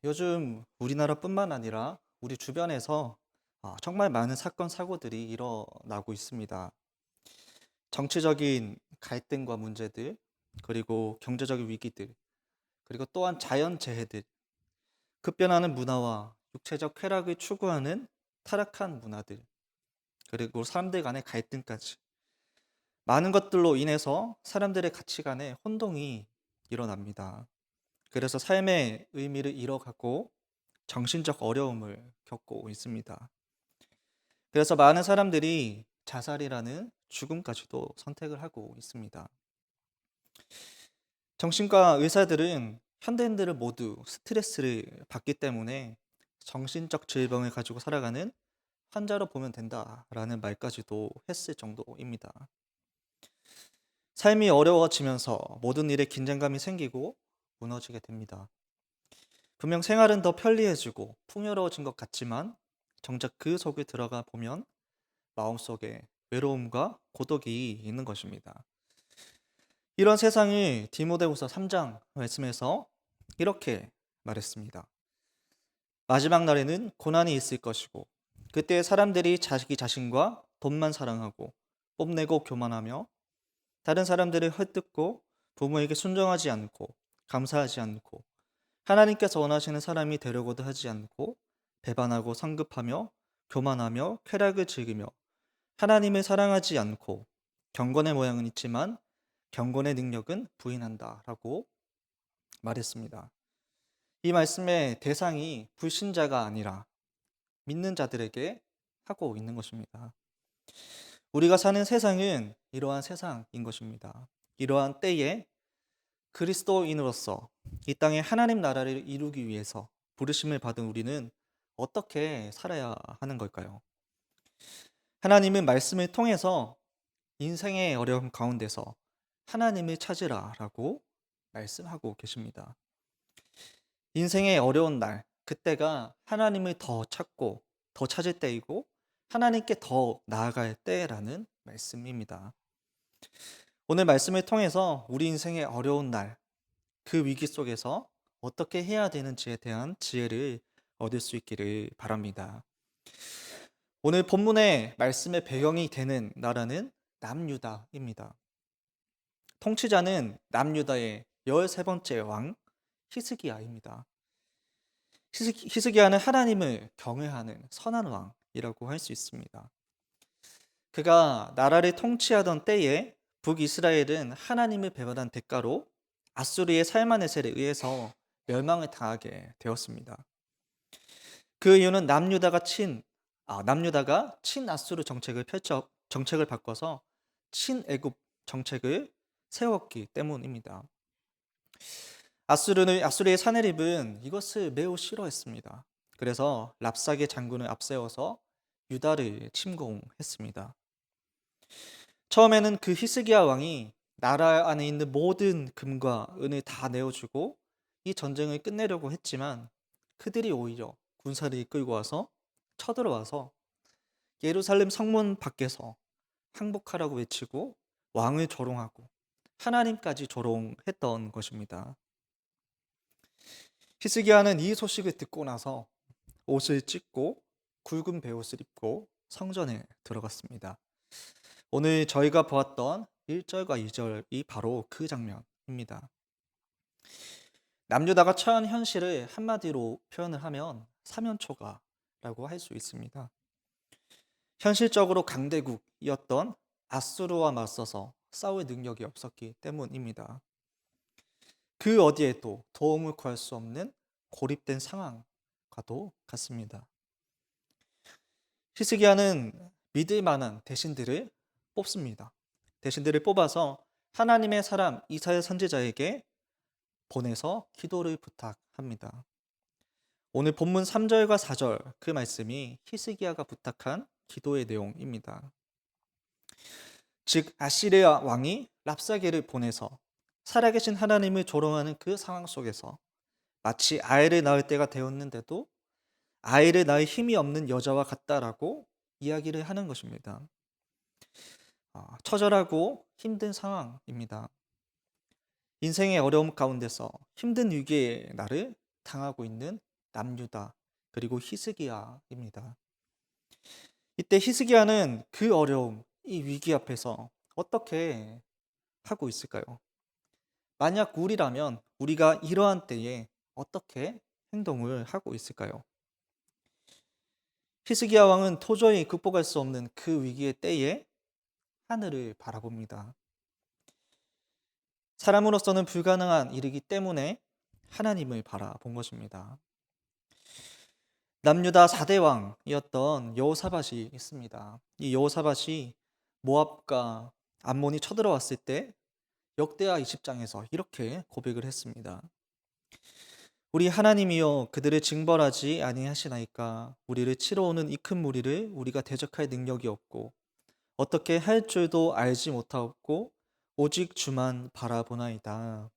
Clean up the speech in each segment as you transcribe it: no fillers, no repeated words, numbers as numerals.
요즘 우리나라뿐만 아니라 우리 주변에서 정말 많은 사건, 사고들이 일어나고 있습니다. 정치적인 갈등과 문제들, 그리고 경제적인 위기들, 그리고 또한 자연재해들, 급변하는 문화와 육체적 쾌락을 추구하는 타락한 문화들, 그리고 사람들 간의 갈등까지. 많은 것들로 인해서 사람들의 가치관에 혼동이 일어납니다. 그래서 삶의 의미를 잃어가고 정신적 어려움을 겪고 있습니다. 그래서 많은 사람들이 자살이라는 죽음까지도 선택을 하고 있습니다. 정신과 의사들은 현대인들을 모두 스트레스를 받기 때문에 정신적 질병을 가지고 살아가는 환자로 보면 된다라는 말까지도 했을 정도입니다. 삶이 어려워지면서 모든 일에 긴장감이 생기고 무너지게 됩니다. 분명 생활은 더 편리해지고 풍요로워진 것 같지만 정작 그 속에 들어가 보면 마음속에 외로움과 고독이 있는 것입니다. 이런 세상이 디모데후서 3장 말씀에서 이렇게 말했습니다. 마지막 날에는 고난이 있을 것이고 그때 사람들이 자기 자신과 돈만 사랑하고 뽐내고 교만하며 다른 사람들을 헐뜯고 부모에게 순종하지 않고 감사하지 않고 하나님께서 원하시는 사람이 되려고도 하지 않고 배반하고 성급하며 교만하며 쾌락을 즐기며 하나님을 사랑하지 않고 경건의 모양은 있지만 경건의 능력은 부인한다라고 말했습니다. 이 말씀의 대상이 불신자가 아니라 믿는 자들에게 하고 있는 것입니다. 우리가 사는 세상은 이러한 세상인 것입니다. 이러한 때에 그리스도인으로서 이 땅에 하나님 나라를 이루기 위해서 부르심을 받은 우리는 어떻게 살아야 하는 걸까요? 하나님은 말씀을 통해서 인생의 어려움 가운데서 하나님을 찾으라라고 말씀하고 계십니다. 인생의 어려운 날, 그때가 하나님을 더 찾고 더 찾을 때이고 하나님께 더 나아갈 때라는 말씀입니다. 오늘 말씀을 통해서 우리 인생의 어려운 날, 그 위기 속에서 어떻게 해야 되는지에 대한 지혜를 얻을 수 있기를 바랍니다. 오늘 본문의 말씀의 배경이 되는 나라는 남유다입니다. 통치자는 남유다의 13번째 왕 히스기야입니다. 히스기야는 하나님을 경외하는 선한 왕이라고 할 수 있습니다. 그가 나라를 통치하던 때에 북이스라엘은 하나님을 배반한 대가로 아수르의 살마네셀에 의해서 멸망을 당하게 되었습니다. 그 이유는 남유다가 친아수르 정책을 바꿔서 친애굽 정책을 세웠기 때문입니다. 아수르의 사내립은 이것을 매우 싫어했습니다. 그래서 랍사게 장군을 앞세워서 유다를 침공했습니다. 처음에는 그 히스기야 왕이 나라 안에 있는 모든 금과 은을 다 내어주고 이 전쟁을 끝내려고 했지만 그들이 오히려 군사를 이끌고 와서 쳐들어와서 예루살렘 성문 밖에서 항복하라고 외치고 왕을 조롱하고 하나님까지 조롱했던 것입니다. 히스기야는 이 소식을 듣고 나서 옷을 찢고 굵은 베옷을 입고 성전에 들어갔습니다. 오늘 저희가 보았던 1절과 2절이 바로 그 장면입니다. 남유다가 처한 현실을 한마디로 표현을 하면 사면초가라고 할 수 있습니다. 현실적으로 강대국이었던 아수르와 맞서서 싸울 능력이 없었기 때문입니다. 그 어디에도 도움을 구할 수 없는 고립된 상황과도 같습니다. 히스기야는 믿을 만한 대신들을 뽑습니다. 대신들을 뽑아서 하나님의 사람 이사야 선지자에게 보내서 기도를 부탁합니다. 오늘 본문 3절과 4절 그 말씀이 히스기야가 부탁한 기도의 내용입니다. 즉 아시리아 왕이 랍사게를 보내서 살아계신 하나님을 조롱하는 그 상황 속에서 마치 아이를 낳을 때가 되었는데도 아이를 낳을 힘이 없는 여자와 같다라고 이야기를 하는 것입니다. 처절하고 힘든 상황입니다. 인생의 어려움 가운데서 힘든 위기의 날을 당하고 있는 남유다, 그리고 히스기야입니다. 이때 히스기야는 그 어려움, 이 위기 앞에서 어떻게 하고 있을까요? 만약 우리라면 우리가 이러한 때에 어떻게 행동을 하고 있을까요? 히스기야 왕은 도저히 극복할 수 없는 그 위기의 때에 하늘을 바라봅니다. 사람으로서는 불가능한 일이기 때문에 하나님을 바라본 것입니다. 남유다 4대 왕이었던 여호사밧이 있습니다. 이 여호사밧이 모압과 암몬이 쳐들어왔을 때 역대하 20장에서 이렇게 고백을 했습니다. 우리 하나님이여 그들을 징벌하지 아니하시나이까 우리를 치러 오는 이 큰 무리를 우리가 대적할 능력이 없고 어떻게 할 줄도 알지 못하고 오직 주만 바라보나이다.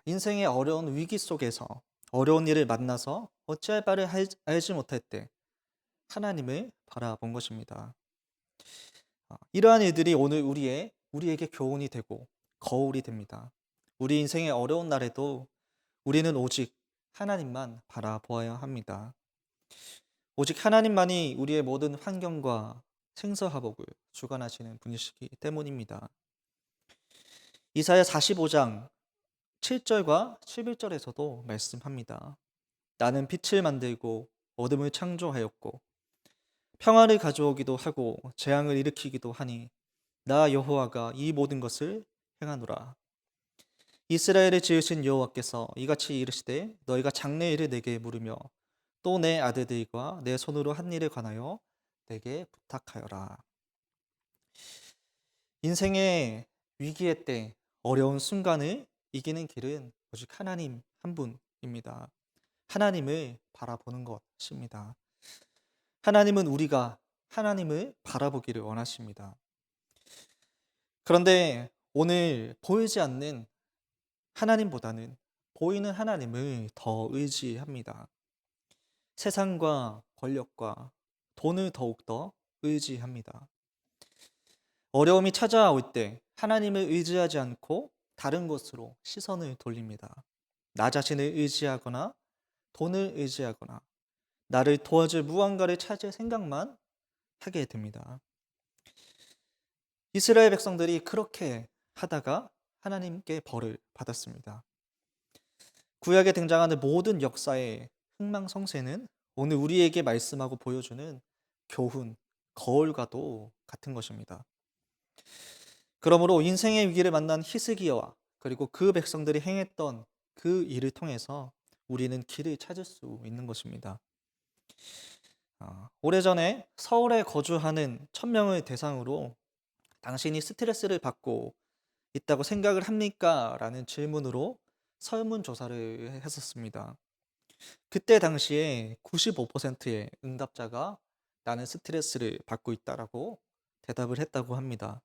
인생의 어려운 위기 속에서 어려운 일을 만나서 어찌할 바를 알지 못할 때 하나님을 바라본 것입니다. 이러한 일들이 오늘 우리에게 교훈이 되고 거울이 됩니다. 우리 인생의 어려운 날에도 우리는 오직 하나님만 바라보아야 합니다. 오직 하나님만이 우리의 모든 환경과 생사화복을 주관하시는 분이시기 때문입니다. 이사야 45장 7절과 11절에서도 말씀합니다. 나는 빛을 만들고 어둠을 창조하였고 평화를 가져오기도 하고 재앙을 일으키기도 하니 나 여호와가 이 모든 것을 행하노라. 이스라엘을 지으신 여호와께서 이같이 이르시되 너희가 장래일을 내게 물으며 또 내 아들들과 내 손으로 한 일에 관하여 내게 부탁하여라. 인생의 위기의 때 어려운 순간을 이기는 길은 오직 하나님 한 분입니다. 하나님을 바라보는 것입니다. 하나님은 우리가 하나님을 바라보기를 원하십니다. 그런데 오늘 보이지 않는 하나님보다는 보이는 하나님을 더 의지합니다. 세상과 권력과 돈을 더욱더 의지합니다. 어려움이 찾아올 때 하나님을 의지하지 않고 다른 곳으로 시선을 돌립니다. 나 자신을 의지하거나 돈을 의지하거나 나를 도와줄 무언가를 찾을 생각만 하게 됩니다. 이스라엘 백성들이 그렇게 하다가 하나님께 벌을 받았습니다. 구약에 등장하는 모든 역사의 흥망성쇠는 오늘 우리에게 말씀하고 보여주는 교훈, 거울과도 같은 것입니다. 그러므로 인생의 위기를 만난 히스기야와 그리고 그 백성들이 행했던 그 일을 통해서 우리는 길을 찾을 수 있는 것입니다. 오래전에 서울에 거주하는 1000명을 대상으로 당신이 스트레스를 받고 있다고 생각을 합니까? 라는 질문으로 설문조사를 했었습니다. 그때 당시에 95%의 응답자가 나는 스트레스를 받고 있다라고 대답을 했다고 합니다.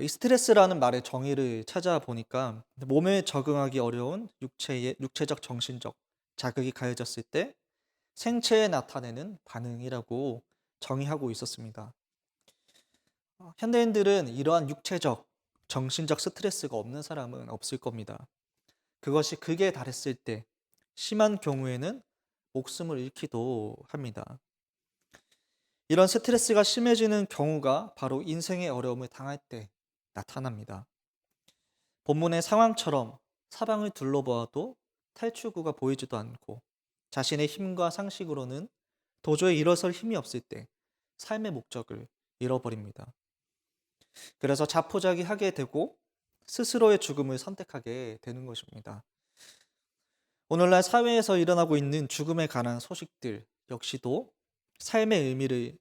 이 스트레스라는 말의 정의를 찾아보니까 몸에 적응하기 어려운 육체적, 정신적 자극이 가해졌을 때 생체에 나타내는 반응이라고 정의하고 있었습니다. 현대인들은 이러한 육체적, 정신적 스트레스가 없는 사람은 없을 겁니다. 그것이 극에 달했을 때 심한 경우에는 목숨을 잃기도 합니다. 이런 스트레스가 심해지는 경우가 바로 인생의 어려움을 당할 때 나타납니다. 본문의 상황처럼 사방을 둘러보아도 탈출구가 보이지도 않고 자신의 힘과 상식으로는 도저히 일어설 힘이 없을 때 삶의 목적을 잃어버립니다. 그래서 자포자기하게 되고 스스로의 죽음을 선택하게 되는 것입니다. 오늘날 사회에서 일어나고 있는 죽음에 관한 소식들 역시도 삶의 의미를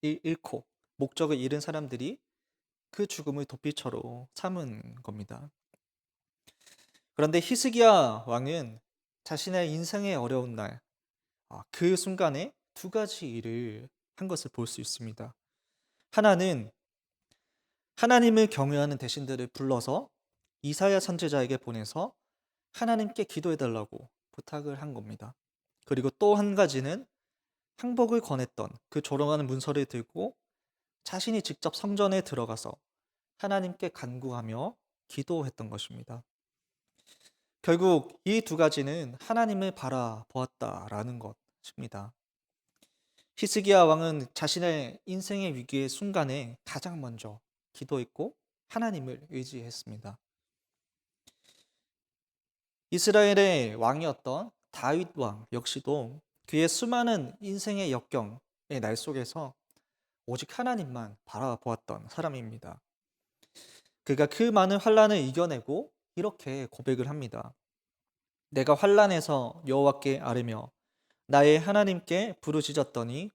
잃고 목적을 잃은 사람들이 그 죽음을 도피처로 삼은 겁니다. 그런데 히스기야 왕은 자신의 인생의 어려운 날, 그 순간에 두 가지 일을 한 것을 볼 수 있습니다. 하나는 하나님을 경외하는 대신들을 불러서 이사야 선지자에게 보내서 하나님께 기도해달라고 부탁을 한 겁니다. 그리고 또 한 가지는 항복을 권했던 그 조롱하는 문서를 들고 자신이 직접 성전에 들어가서 하나님께 간구하며 기도했던 것입니다. 결국 이 두 가지는 하나님을 바라보았다라는 것입니다. 히스기야 왕은 자신의 인생의 위기의 순간에 가장 먼저 기도했고 하나님을 의지했습니다. 이스라엘의 왕이었던 다윗 왕 역시도 그의 수많은 인생의 역경의 날 속에서 오직 하나님만 바라보았던 사람입니다. 그가 그 많은 환란을 이겨내고 이렇게 고백을 합니다. 내가 환란에서 여호와께 아뢰며 나의 하나님께 부르짖었더니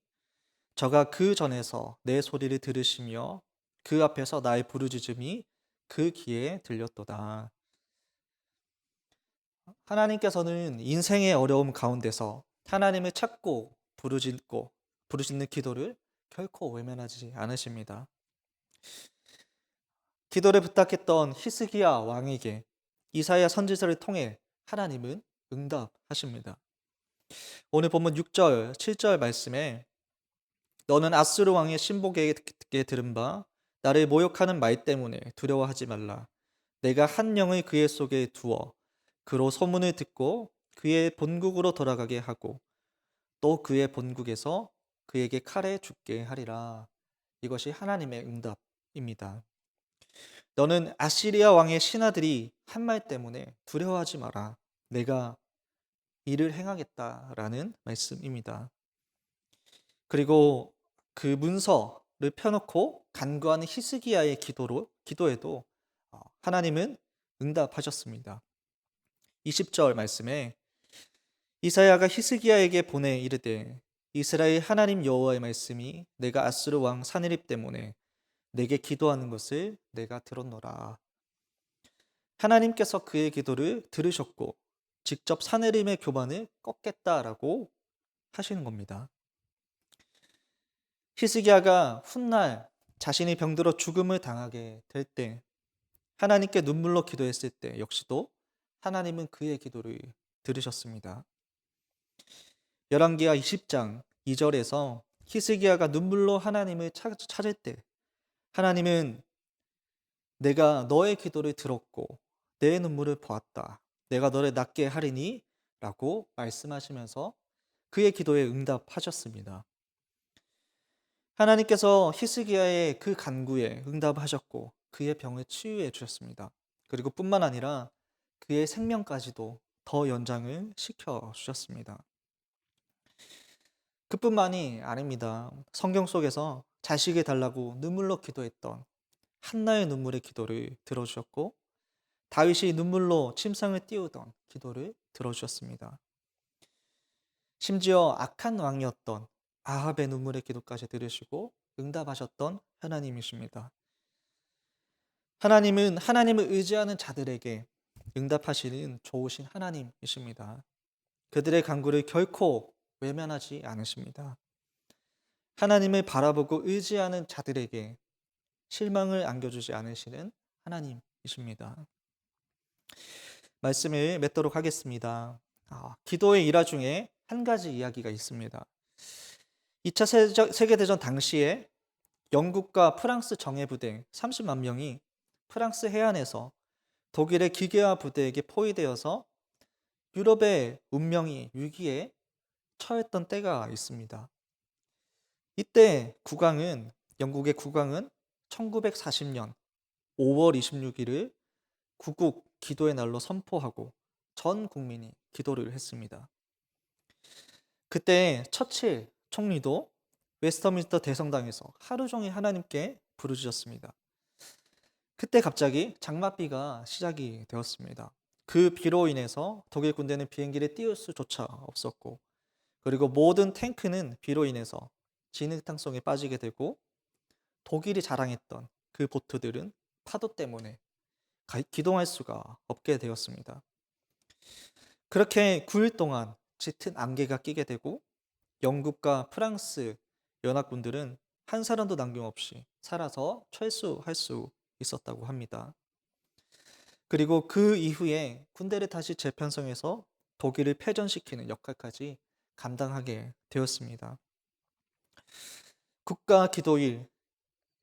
저가 그 전에서 내 소리를 들으시며 그 앞에서 나의 부르짖음이 그 귀에 들렸도다. 하나님께서는 인생의 어려움 가운데서 하나님을 찾고 부르짖는 기도를 결코 외면하지 않으십니다. 기도를 부탁했던 히스기야 왕에게 이사야 선지자를 통해 하나님은 응답하십니다. 오늘 본문 6절, 7절 말씀에 너는 아수르 왕의 신복에게 들은 바 나를 모욕하는 말 때문에 두려워하지 말라. 내가 한 영을 그의 속에 두어 그로 소문을 듣고 그의 본국으로 돌아가게 하고 또 그의 본국에서 그에게 칼에 죽게 하리라. 이것이 하나님의 응답입니다. 너는 아시리아 왕의 신하들이 한 말 때문에 두려워하지 마라. 내가 이를 행하겠다라는 말씀입니다. 그리고 그 문서를 펴놓고 간구하는 히스기야의 기도에도 하나님은 응답하셨습니다. 20절 말씀에 이사야가 히스기야에게 보내 이르되 이스라엘 하나님 여호와의 말씀이 내가 아수르 왕 사느립 때문에 내게 기도하는 것을 내가 들었노라. 하나님께서 그의 기도를 들으셨고 직접 사느림의 교만을 꺾겠다라고 하시는 겁니다. 히스기야가 훗날 자신이 병들어 죽음을 당하게 될 때 하나님께 눈물로 기도했을 때 역시도 하나님은 그의 기도를 들으셨습니다. 열왕기하 20장 2절에서 히스기야가 눈물로 하나님을 찾을 때 하나님은 내가 너의 기도를 들었고 내 눈물을 보았다. 내가 너를 낫게 하리니 라고 말씀하시면서 그의 기도에 응답하셨습니다. 하나님께서 히스기야의 그 간구에 응답하셨고 그의 병을 치유해 주셨습니다. 그리고 뿐만 아니라 그의 생명까지도 더 연장을 시켜 주셨습니다. 그뿐만이 아닙니다. 성경 속에서 자식을 달라고 눈물로 기도했던 한나의 눈물의 기도를 들어주셨고 다윗이 눈물로 침상을 띄우던 기도를 들어주셨습니다. 심지어 악한 왕이었던 아합의 눈물의 기도까지 들으시고 응답하셨던 하나님이십니다. 하나님은 하나님을 의지하는 자들에게 응답하시는 좋으신 하나님이십니다. 그들의 간구를 결코 외면하지 않으십니다. 하나님을 바라보고 의지하는 자들에게 실망을 안겨주지 않으시는 하나님이십니다. 말씀을 맺도록 하겠습니다. 기도의 일화 중에 한 가지 이야기가 있습니다. 2차 세계대전 당시에 영국과 프랑스 정예부대 30만 명이 프랑스 해안에서 독일의 기계화 부대에게 포위되어서 유럽의 운명이 위기에 처했던 때가 있습니다. 이때 영국의 국왕은 1940년 5월 26일을 구국 기도의 날로 선포하고 전 국민이 기도를 했습니다. 그때 처칠 총리도 웨스터민스터 대성당에서 하루 종일 하나님께 부르짖었습니다. 그때 갑자기 장맛비가 시작이 되었습니다. 그 비로 인해서 독일 군대는 비행기를 띄울 수조차 없었고 그리고 모든 탱크는 비로 인해서 진흙탕성에 빠지게 되고 독일이 자랑했던 그 보트들은 파도 때문에 기동할 수가 없게 되었습니다. 그렇게 9일 동안 짙은 안개가 끼게 되고 영국과 프랑스 연합군들은 한 사람도 남김없이 살아서 철수할 수 있었다고 합니다. 그리고 그 이후에 군대를 다시 재편성해서 독일을 패전시키는 역할까지 감당하게 되었습니다. 국가 기도일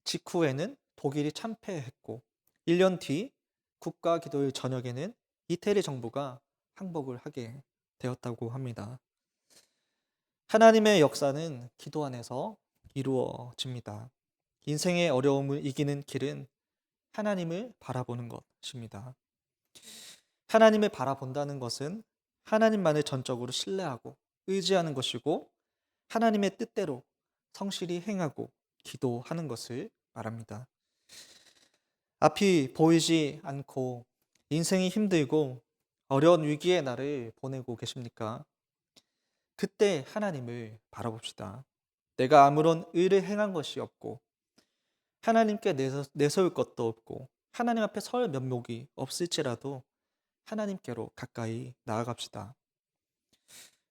직후에는 독일이 참패했고 1년 뒤 국가 기도일 저녁에는 이태리 정부가 항복을 하게 되었다고 합니다. 하나님의 역사는 기도 안에서 이루어집니다. 인생의 어려움을 이기는 길은 하나님을 바라보는 것입니다. 하나님을 바라본다는 것은 하나님만을 전적으로 신뢰하고 의지하는 것이고 하나님의 뜻대로 성실히 행하고 기도하는 것을 말합니다. 앞이 보이지 않고 인생이 힘들고 어려운 위기의 날을 보내고 계십니까? 그때 하나님을 바라봅시다. 내가 아무런 의를 행한 것이 없고 하나님께 내세울 것도 없고 하나님 앞에 설 면목이 없을지라도 하나님께로 가까이 나아갑시다.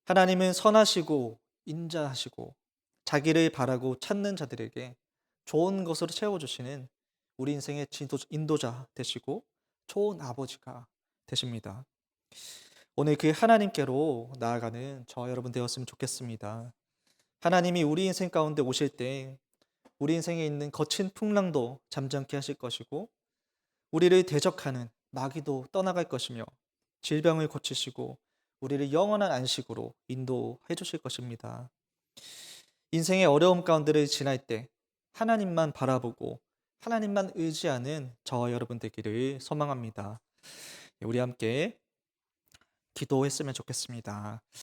하나님은 선하시고 인자하시고 자기를 바라고 찾는 자들에게 좋은 것으로 채워주시는 우리 인생의 인도자 되시고 좋은 아버지가 되십니다. 오늘 그 하나님께로 나아가는 저와 여러분 되었으면 좋겠습니다. 하나님이 우리 인생 가운데 오실 때 우리 인생에 있는 거친 풍랑도 잠잠케 하실 것이고 우리를 대적하는 마귀도 떠나갈 것이며 질병을 고치시고 우리를 영원한 안식으로 인도해 주실 것입니다. 인생의 어려움 가운데를 지날 때 하나님만 바라보고 하나님만 의지하는 저와 여러분 되기를 소망합니다. 우리 함께 기도했으면 좋겠습니다.